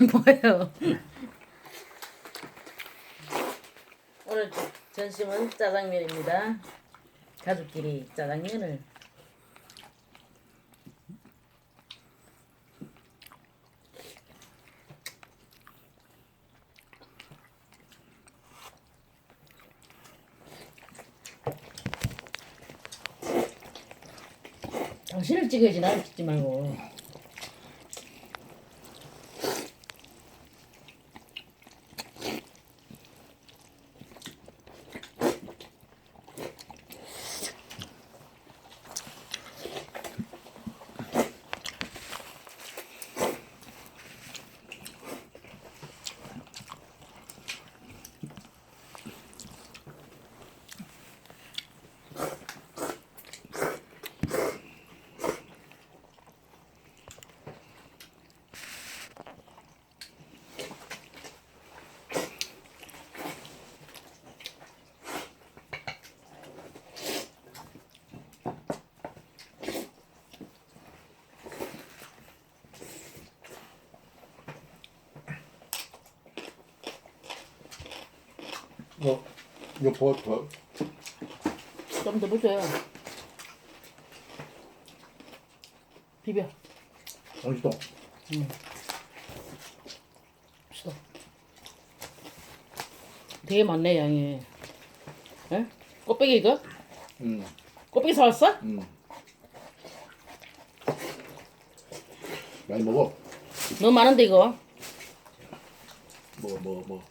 뭐예요? 오늘 점심은 짜장면입니다. 가족끼리 짜장면을. 당신을 찍어야지 나를 찍지 말고. 이거 더. 좀 더 보세요. 비벼. 맛있어. 맛있어. 되게 많네 양이. 에? 꽃배기 이거? 꽃배기 사왔어? 많이 먹어. 너무 많은데 이거. 먹어.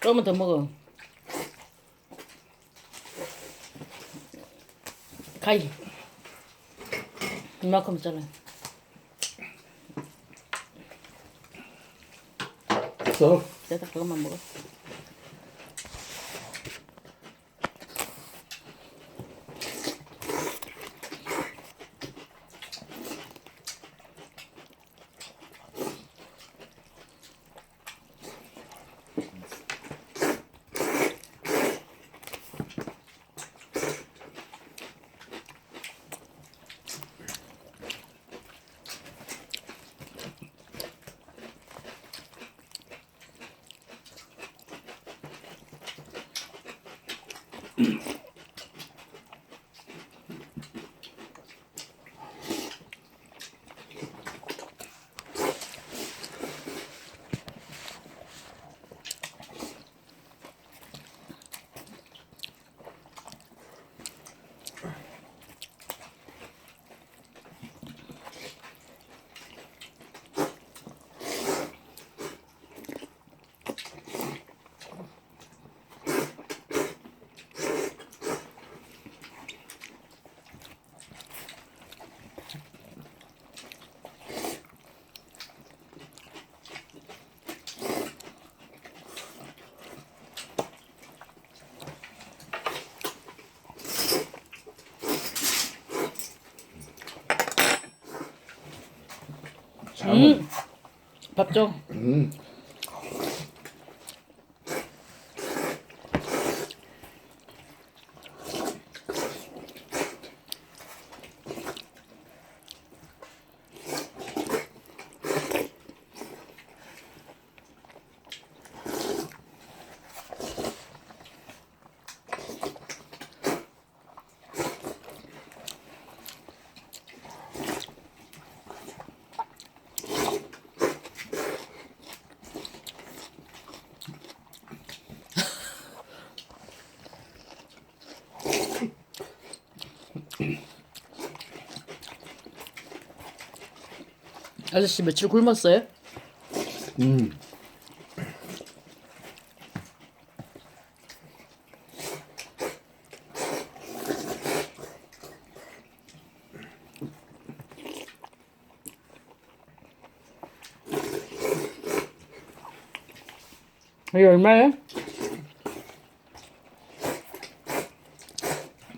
조금만 더 먹어. 가위. 이만큼 있잖아. 됐어. 내가 그것만 먹어. 밥 좀. 아저씨 며칠 굶었어요? 이게 얼마예요?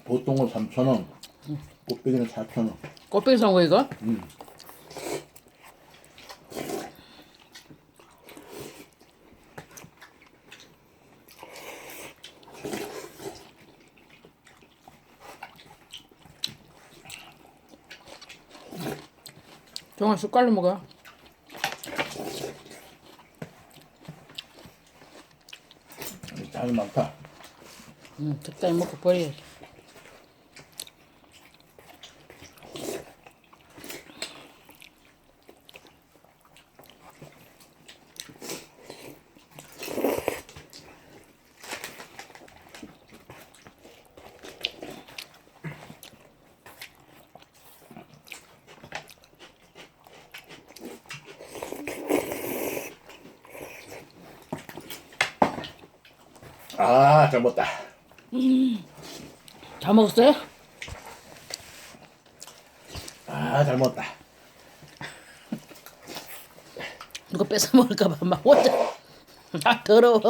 보통은 3,000원. 꽃배기는 4,000원. 꽃배기 산 거 이거? 정말 숟갈로 먹어. 양이 많다. 적당히 먹고 버려야지. 아, 잘 먹었다. 다 먹었어요? 아, 잘 먹었다. 누가 뺏어 먹을까봐 막 혼자. 아 더러워.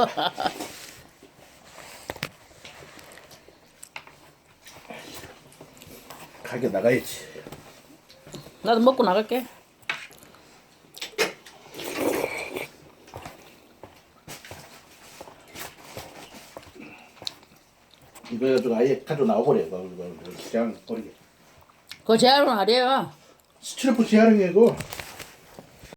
가게 나가야지. 나도 먹고 나갈게. 이거 해가지고 아예 가지고 나와버려. 시장 버리게. 그거 재활용 하래요. 스트레프 재활용해 이거.